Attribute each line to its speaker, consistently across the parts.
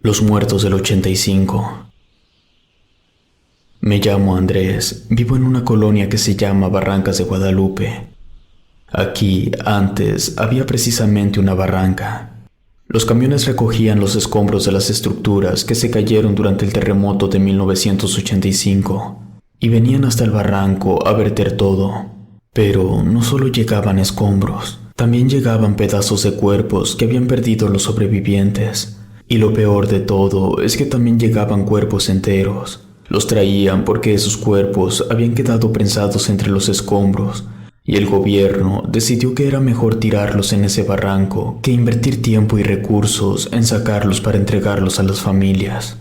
Speaker 1: Los muertos del 85. Me llamo Andrés, vivo en una colonia que se llama Barrancas de Guadalupe. Aquí, antes, había precisamente una barranca. Los camiones recogían los escombros de las estructuras que se cayeron durante el terremoto de 1985 y venían hasta el barranco a verter todo. Pero no solo llegaban escombros, también llegaban pedazos de cuerpos que habían perdido los sobrevivientes. Y lo peor de todo es que también llegaban cuerpos enteros. Los traían porque esos cuerpos habían quedado prensados entre los escombros y el gobierno decidió que era mejor tirarlos en ese barranco que invertir tiempo y recursos en sacarlos para entregarlos a las familias.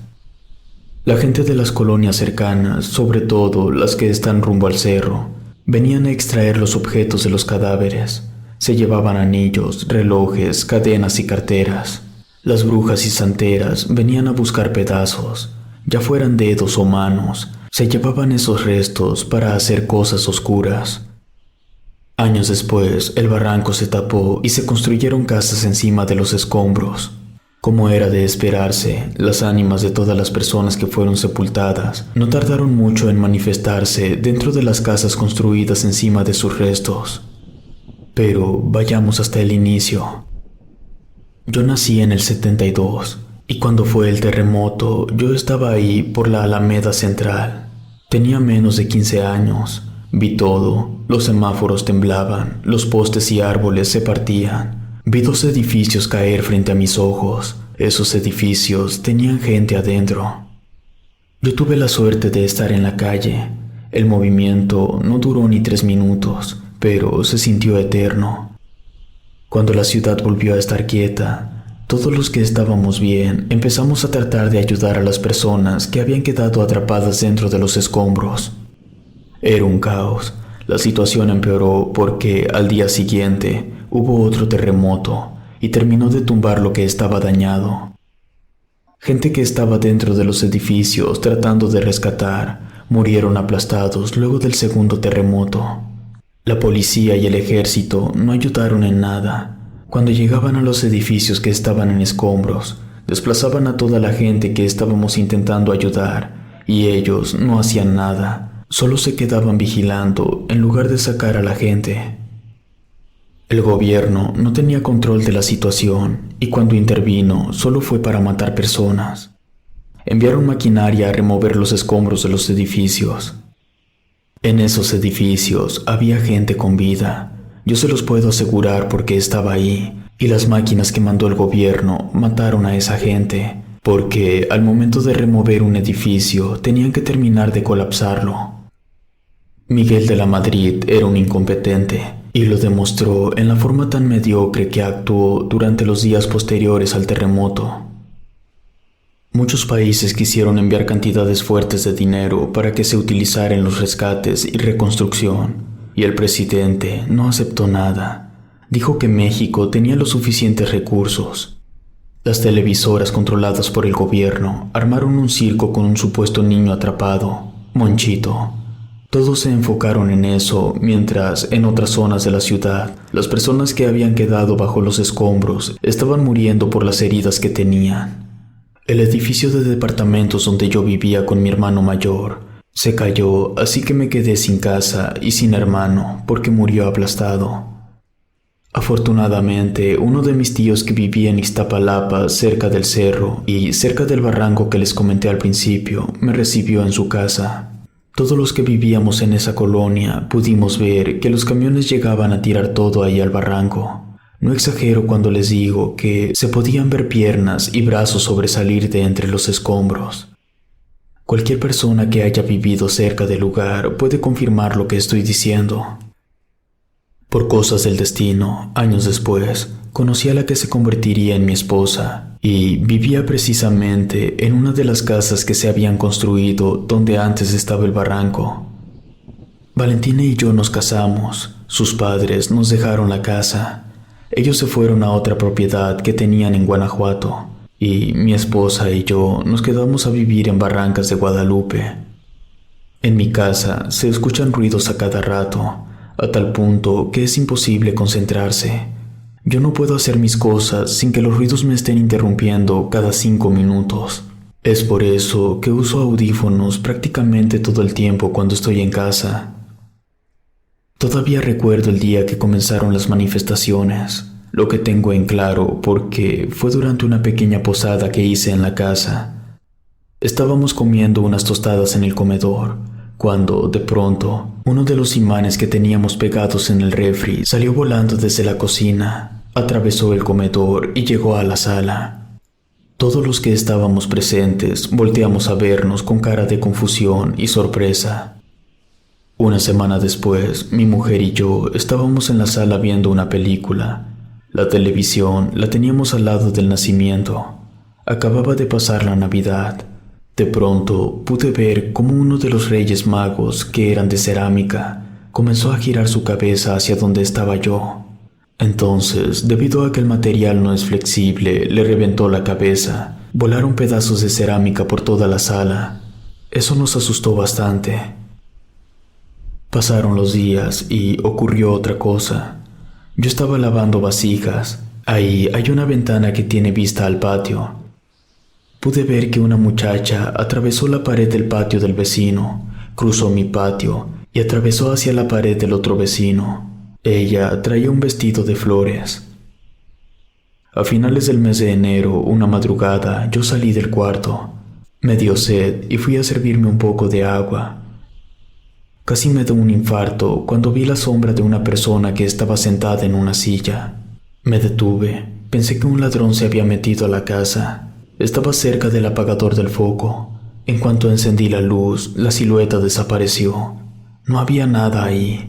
Speaker 1: La gente de las colonias cercanas, sobre todo las que están rumbo al cerro, venían a extraer los objetos de los cadáveres. Se llevaban anillos, relojes, cadenas y carteras. Las brujas y santeras venían a buscar pedazos, ya fueran dedos o manos. Se llevaban esos restos para hacer cosas oscuras. Años después, el barranco se tapó y se construyeron casas encima de los escombros. Como era de esperarse, las ánimas de todas las personas que fueron sepultadas no tardaron mucho en manifestarse dentro de las casas construidas encima de sus restos. Pero vayamos hasta el inicio. Yo nací en el 72 y cuando fue el terremoto yo estaba ahí por la Alameda Central. Tenía menos de 15 años. Vi todo. Los semáforos temblaban, los postes y árboles se partían. Vi 2 edificios caer frente a mis ojos. Esos edificios tenían gente adentro. Yo tuve la suerte de estar en la calle. El movimiento no duró ni 3 minutos, pero se sintió eterno. Cuando la ciudad volvió a estar quieta, todos los que estábamos bien empezamos a tratar de ayudar a las personas que habían quedado atrapadas dentro de los escombros. Era un caos. La situación empeoró porque al día siguiente hubo otro terremoto y terminó de tumbar lo que estaba dañado. Gente que estaba dentro de los edificios tratando de rescatar murieron aplastados luego del segundo terremoto. La policía y el ejército no ayudaron en nada. Cuando llegaban a los edificios que estaban en escombros, desplazaban a toda la gente que estábamos intentando ayudar, y ellos no hacían nada, solo se quedaban vigilando en lugar de sacar a la gente. El gobierno no tenía control de la situación, y cuando intervino solo fue para matar personas. Enviaron maquinaria a remover los escombros de los edificios. En esos edificios había gente con vida. Yo se los puedo asegurar porque estaba ahí, y las máquinas que mandó el gobierno mataron a esa gente, porque al momento de remover un edificio tenían que terminar de colapsarlo. Miguel de la Madrid era un incompetente, y lo demostró en la forma tan mediocre que actuó durante los días posteriores al terremoto. Muchos países quisieron enviar cantidades fuertes de dinero para que se utilizara en los rescates y reconstrucción, y el presidente no aceptó nada. Dijo que México tenía los suficientes recursos. Las televisoras controladas por el gobierno armaron un circo con un supuesto niño atrapado, Monchito. Todos se enfocaron en eso, mientras en otras zonas de la ciudad, las personas que habían quedado bajo los escombros estaban muriendo por las heridas que tenían. El edificio de departamentos donde yo vivía con mi hermano mayor se cayó, así que me quedé sin casa y sin hermano porque murió aplastado. Afortunadamente, uno de mis tíos que vivía en Iztapalapa, cerca del cerro y cerca del barranco que les comenté al principio, me recibió en su casa. Todos los que vivíamos en esa colonia pudimos ver que los camiones llegaban a tirar todo ahí al barranco. No exagero cuando les digo que se podían ver piernas y brazos sobresalir de entre los escombros. Cualquier persona que haya vivido cerca del lugar puede confirmar lo que estoy diciendo. Por cosas del destino, años después, conocí a la que se convertiría en mi esposa y vivía precisamente en una de las casas que se habían construido donde antes estaba el barranco. Valentina y yo nos casamos. Sus padres nos dejaron la casa. Ellos se fueron a otra propiedad que tenían en Guanajuato, y mi esposa y yo nos quedamos a vivir en Barrancas de Guadalupe. En mi casa se escuchan ruidos a cada rato, a tal punto que es imposible concentrarse. Yo no puedo hacer mis cosas sin que los ruidos me estén interrumpiendo cada 5 minutos. Es por eso que uso audífonos prácticamente todo el tiempo cuando estoy en casa. Todavía recuerdo el día que comenzaron las manifestaciones. Lo que tengo en claro porque fue durante una pequeña posada que hice en la casa. Estábamos comiendo unas tostadas en el comedor, cuando, de pronto, uno de los imanes que teníamos pegados en el refri salió volando desde la cocina, atravesó el comedor y llegó a la sala. Todos los que estábamos presentes volteamos a vernos con cara de confusión y sorpresa. Una semana después, mi mujer y yo estábamos en la sala viendo una película. La televisión la teníamos al lado del nacimiento. Acababa de pasar la Navidad. De pronto pude ver cómo uno de los Reyes Magos, que eran de cerámica, comenzó a girar su cabeza hacia donde estaba yo. Entonces, debido a que el material no es flexible, le reventó la cabeza. Volaron pedazos de cerámica por toda la sala. Eso nos asustó bastante. Pasaron los días y ocurrió otra cosa. Yo estaba lavando vasijas. Ahí hay una ventana que tiene vista al patio. Pude ver que una muchacha atravesó la pared del patio del vecino, cruzó mi patio y atravesó hacia la pared del otro vecino. Ella traía un vestido de flores. A finales del mes de enero, una madrugada, yo salí del cuarto. Me dio sed y fui a servirme un poco de agua. Casi me dio un infarto cuando vi la sombra de una persona que estaba sentada en una silla. Me detuve. Pensé que un ladrón se había metido a la casa. Estaba cerca del apagador del foco. En cuanto encendí la luz, la silueta desapareció. No había nada ahí.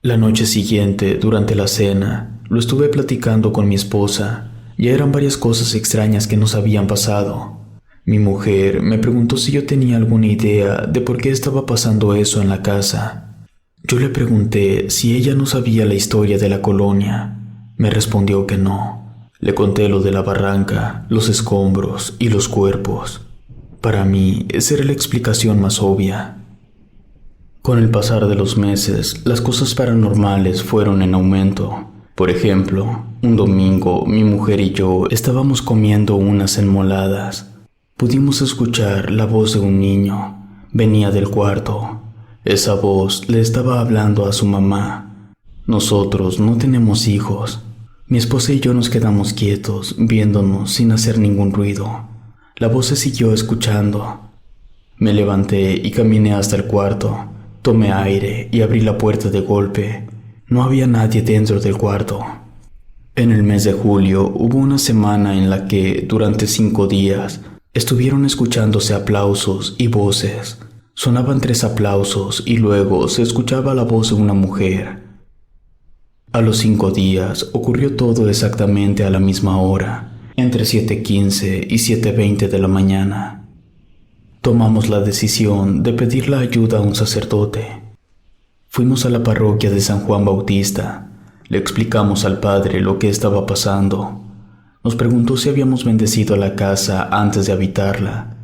Speaker 1: La noche siguiente, durante la cena, lo estuve platicando con mi esposa. Ya eran varias cosas extrañas que nos habían pasado. Mi mujer me preguntó si yo tenía alguna idea de por qué estaba pasando eso en la casa. Yo le pregunté si ella no sabía la historia de la colonia. Me respondió que no. Le conté lo de la barranca, los escombros y los cuerpos. Para mí, esa era la explicación más obvia. Con el pasar de los meses, las cosas paranormales fueron en aumento. Por ejemplo, un domingo, mi mujer y yo estábamos comiendo unas enmoladas. Pudimos escuchar la voz de un niño. Venía del cuarto. Esa voz le estaba hablando a su mamá. Nosotros no tenemos hijos. Mi esposa y yo nos quedamos quietos, viéndonos sin hacer ningún ruido. La voz se siguió escuchando. Me levanté y caminé hasta el cuarto. Tomé aire y abrí la puerta de golpe. No había nadie dentro del cuarto. En el mes de julio hubo una semana en la que, durante 5 días, estuvieron escuchándose aplausos y voces. Sonaban 3 aplausos y luego se escuchaba la voz de una mujer. A los 5 días ocurrió todo exactamente a la misma hora, entre 7:15 y 7:20 de la mañana. Tomamos la decisión de pedir la ayuda a un sacerdote. Fuimos a la parroquia de San Juan Bautista. Le explicamos al padre lo que estaba pasando. Nos preguntó si habíamos bendecido la casa antes de habitarla.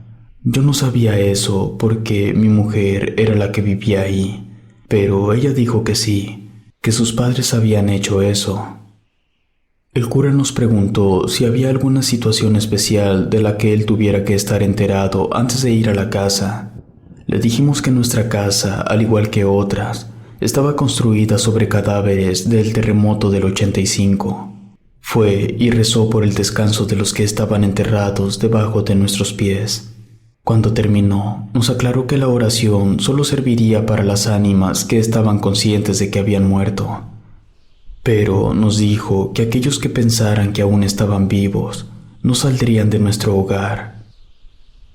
Speaker 1: Yo no sabía eso porque mi mujer era la que vivía ahí, pero ella dijo que sí, que sus padres habían hecho eso. El cura nos preguntó si había alguna situación especial de la que él tuviera que estar enterado antes de ir a la casa. Le dijimos que nuestra casa, al igual que otras, estaba construida sobre cadáveres del terremoto del 85. Fue y rezó por el descanso de los que estaban enterrados debajo de nuestros pies. Cuando terminó, nos aclaró que la oración solo serviría para las ánimas que estaban conscientes de que habían muerto. Pero nos dijo que aquellos que pensaran que aún estaban vivos no saldrían de nuestro hogar.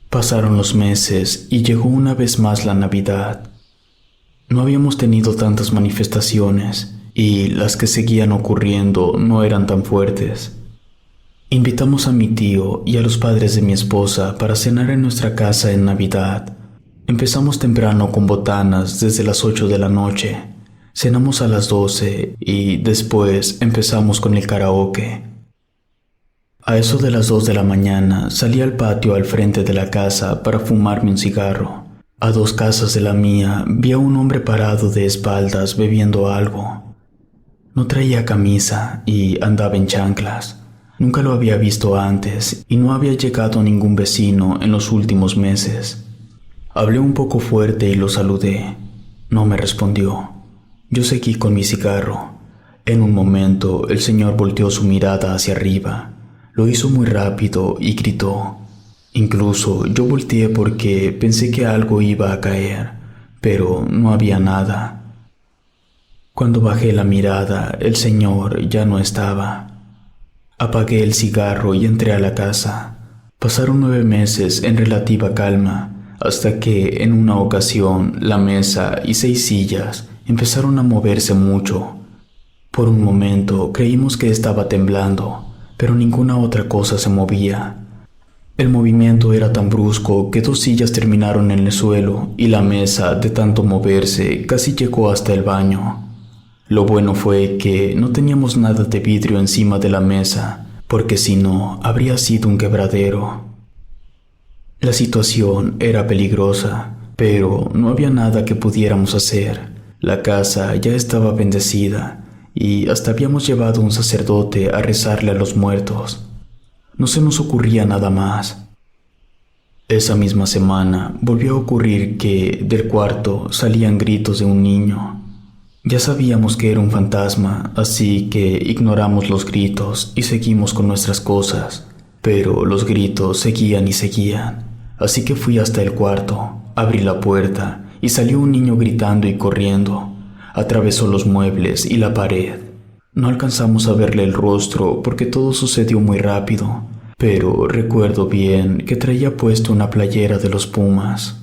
Speaker 1: Pasaron los meses y llegó una vez más la Navidad. No habíamos tenido tantas manifestaciones y las que seguían ocurriendo no eran tan fuertes. Invitamos a mi tío y a los padres de mi esposa para cenar en nuestra casa en Navidad. Empezamos temprano con botanas desde las 8 de la noche. Cenamos a las 12 y después empezamos con el karaoke. A eso de las 2 de la mañana salí al patio al frente de la casa para fumarme un cigarro. A 2 casas de la mía vi a un hombre parado de espaldas bebiendo algo. No traía camisa y andaba en chanclas. Nunca lo había visto antes y no había llegado a ningún vecino en los últimos meses. Hablé un poco fuerte y lo saludé. No me respondió. Yo seguí con mi cigarro. En un momento el señor volteó su mirada hacia arriba. Lo hizo muy rápido y gritó. Incluso yo volteé porque pensé que algo iba a caer, pero no había nada. Cuando bajé la mirada, el señor ya no estaba. Apagué el cigarro y entré a la casa. Pasaron 9 meses en relativa calma, hasta que en una ocasión la mesa y 6 sillas empezaron a moverse mucho. Por un momento creímos que estaba temblando, pero ninguna otra cosa se movía. El movimiento era tan brusco que 2 sillas terminaron en el suelo y la mesa, de tanto moverse, casi llegó hasta el baño. Lo bueno fue que no teníamos nada de vidrio encima de la mesa, porque si no, habría sido un quebradero. La situación era peligrosa, pero no había nada que pudiéramos hacer. La casa ya estaba bendecida y hasta habíamos llevado a un sacerdote a rezarle a los muertos. No se nos ocurría nada más. Esa misma semana volvió a ocurrir que del cuarto salían gritos de un niño. Ya sabíamos que era un fantasma, así que ignoramos los gritos y seguimos con nuestras cosas. Pero los gritos seguían y seguían. Así que fui hasta el cuarto, abrí la puerta y salió un niño gritando y corriendo. Atravesó los muebles y la pared. No alcanzamos a verle el rostro porque todo sucedió muy rápido, pero recuerdo bien que traía puesto una playera de los Pumas.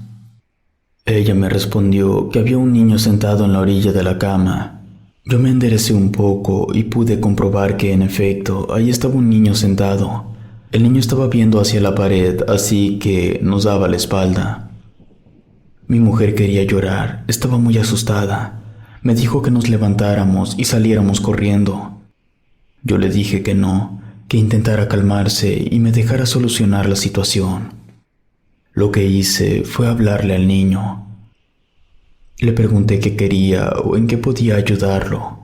Speaker 1: Ella me respondió que había un niño sentado en la orilla de la cama. Yo me enderecé un poco y pude comprobar que en efecto ahí estaba un niño sentado. El niño estaba viendo hacia la pared, así que nos daba la espalda. Mi mujer quería llorar, estaba muy asustada. Me dijo que nos levantáramos y saliéramos corriendo. Yo le dije que no, que intentara calmarse y me dejara solucionar la situación. Lo que hice fue hablarle al niño. Le pregunté qué quería o en qué podía ayudarlo.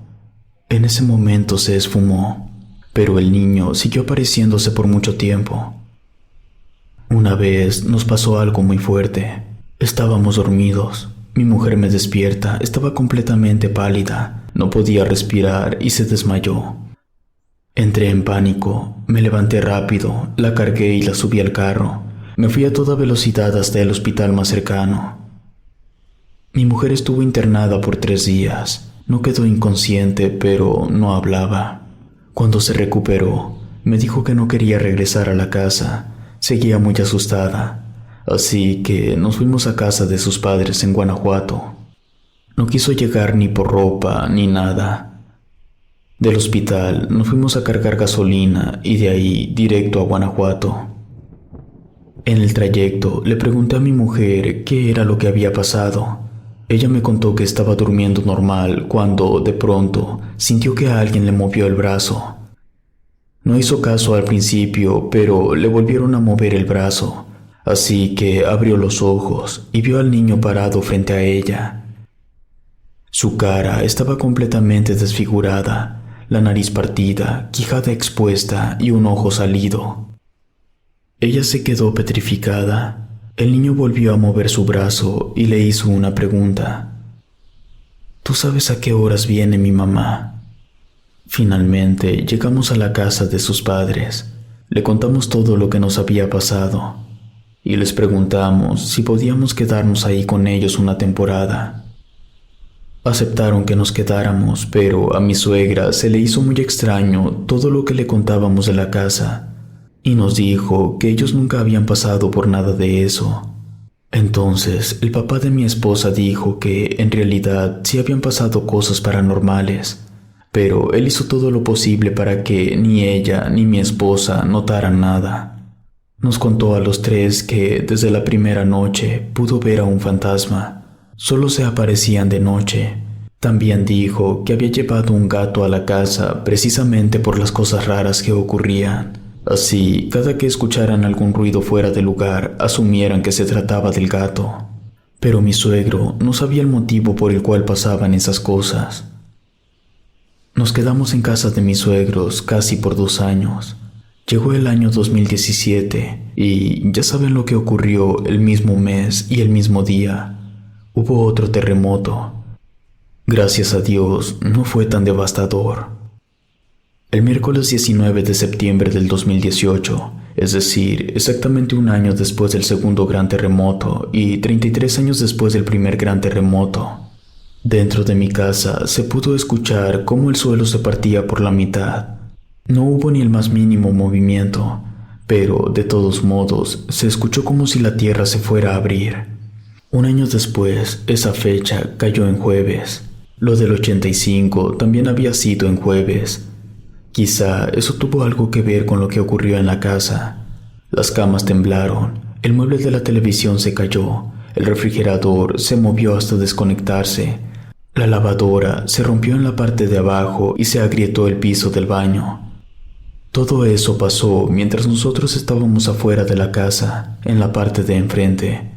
Speaker 1: En ese momento se esfumó, pero el niño siguió apareciéndose por mucho tiempo. Una vez nos pasó algo muy fuerte. Estábamos dormidos. Mi mujer me despierta, estaba completamente pálida, no podía respirar y se desmayó. Entré en pánico, me levanté rápido, la cargué y la subí al carro. Me fui a toda velocidad hasta el hospital más cercano. Mi mujer estuvo internada por 3 días. No quedó inconsciente, pero no hablaba. Cuando se recuperó, me dijo que no quería regresar a la casa. Seguía muy asustada. Así que nos fuimos a casa de sus padres en Guanajuato. No quiso llegar ni por ropa ni nada. Del hospital nos fuimos a cargar gasolina y de ahí directo a Guanajuato. En el trayecto le pregunté a mi mujer qué era lo que había pasado. Ella me contó que estaba durmiendo normal cuando, de pronto, sintió que a alguien le movió el brazo. No hizo caso al principio, pero le volvieron a mover el brazo, así que abrió los ojos y vio al niño parado frente a ella. Su cara estaba completamente desfigurada, la nariz partida, quijada expuesta y un ojo salido. Ella se quedó petrificada. El niño volvió a mover su brazo y le hizo una pregunta. ¿Tú sabes a qué horas viene mi mamá? Finalmente llegamos a la casa de sus padres. Le contamos todo lo que nos había pasado y les preguntamos si podíamos quedarnos ahí con ellos una temporada. Aceptaron que nos quedáramos, pero a mi suegra se le hizo muy extraño todo lo que le contábamos de la casa. Y nos dijo que ellos nunca habían pasado por nada de eso. Entonces, el papá de mi esposa dijo que en realidad sí habían pasado cosas paranormales, pero él hizo todo lo posible para que ni ella ni mi esposa notaran nada. Nos contó a los 3 que desde la primera noche pudo ver a un fantasma. Solo se aparecían de noche. También dijo que había llevado un gato a la casa precisamente por las cosas raras que ocurrían. Así, cada que escucharan algún ruido fuera de lugar, asumieran que se trataba del gato. Pero mi suegro no sabía el motivo por el cual pasaban esas cosas. Nos quedamos en casa de mis suegros casi por 2 años. Llegó el año 2017 y ya saben lo que ocurrió el mismo mes y el mismo día. Hubo otro terremoto. Gracias a Dios no fue tan devastador. El miércoles 19 de septiembre del 2018, es decir, exactamente un año después del segundo gran terremoto y 33 años después del primer gran terremoto, dentro de mi casa se pudo escuchar cómo el suelo se partía por la mitad. No hubo ni el más mínimo movimiento, pero de todos modos se escuchó como si la tierra se fuera a abrir. Un año después, esa fecha cayó en jueves. Lo del 85 también había sido en jueves. Quizá eso tuvo algo que ver con lo que ocurrió en la casa. Las camas temblaron, el mueble de la televisión se cayó, el refrigerador se movió hasta desconectarse, la lavadora se rompió en la parte de abajo y se agrietó el piso del baño. Todo eso pasó mientras nosotros estábamos afuera de la casa, en la parte de enfrente.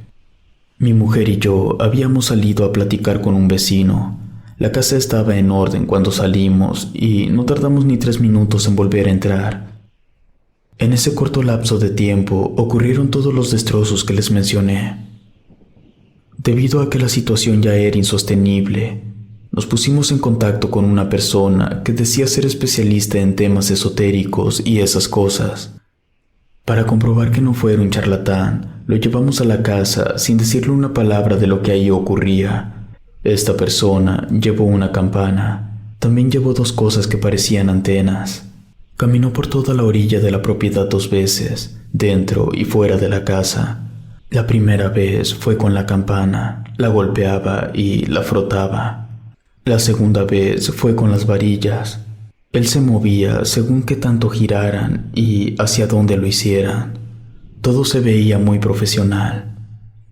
Speaker 1: Mi mujer y yo habíamos salido a platicar con un vecino. La casa estaba en orden cuando salimos y no tardamos ni 3 minutos en volver a entrar. En ese corto lapso de tiempo ocurrieron todos los destrozos que les mencioné. Debido a que la situación ya era insostenible, nos pusimos en contacto con una persona que decía ser especialista en temas esotéricos y esas cosas. Para comprobar que no fuera un charlatán, lo llevamos a la casa sin decirle una palabra de lo que ahí ocurría. Esta persona llevó una campana. También llevó 2 cosas que parecían antenas. Caminó por toda la orilla de la propiedad 2 veces, dentro y fuera de la casa. La primera vez fue con la campana, la golpeaba y la frotaba. La segunda vez fue con las varillas. Él se movía según qué tanto giraran y hacia dónde lo hicieran. Todo se veía muy profesional.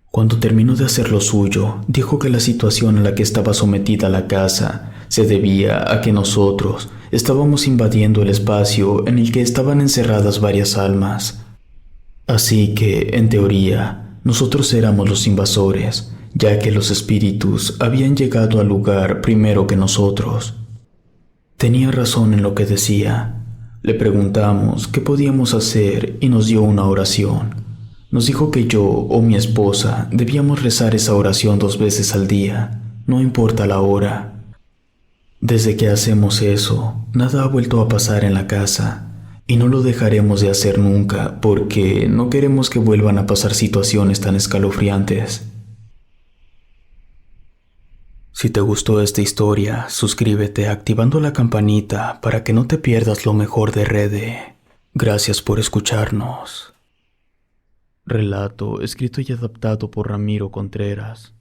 Speaker 1: Cuando terminó de hacer lo suyo, dijo que la situación a la que estaba sometida la casa se debía a que nosotros estábamos invadiendo el espacio en el que estaban encerradas varias almas. Así que, en teoría, nosotros éramos los invasores, ya que los espíritus habían llegado al lugar primero que nosotros. Tenía razón en lo que decía. Le preguntamos qué podíamos hacer y nos dio una oración. Nos dijo que yo o mi esposa debíamos rezar esa oración 2 veces al día, no importa la hora. Desde que hacemos eso, nada ha vuelto a pasar en la casa, y no lo dejaremos de hacer nunca porque no queremos que vuelvan a pasar situaciones tan escalofriantes. Si te gustó esta historia, suscríbete activando la campanita para que no te pierdas lo mejor de Rede. Gracias por escucharnos. Relato escrito y adaptado por Ramiro Contreras.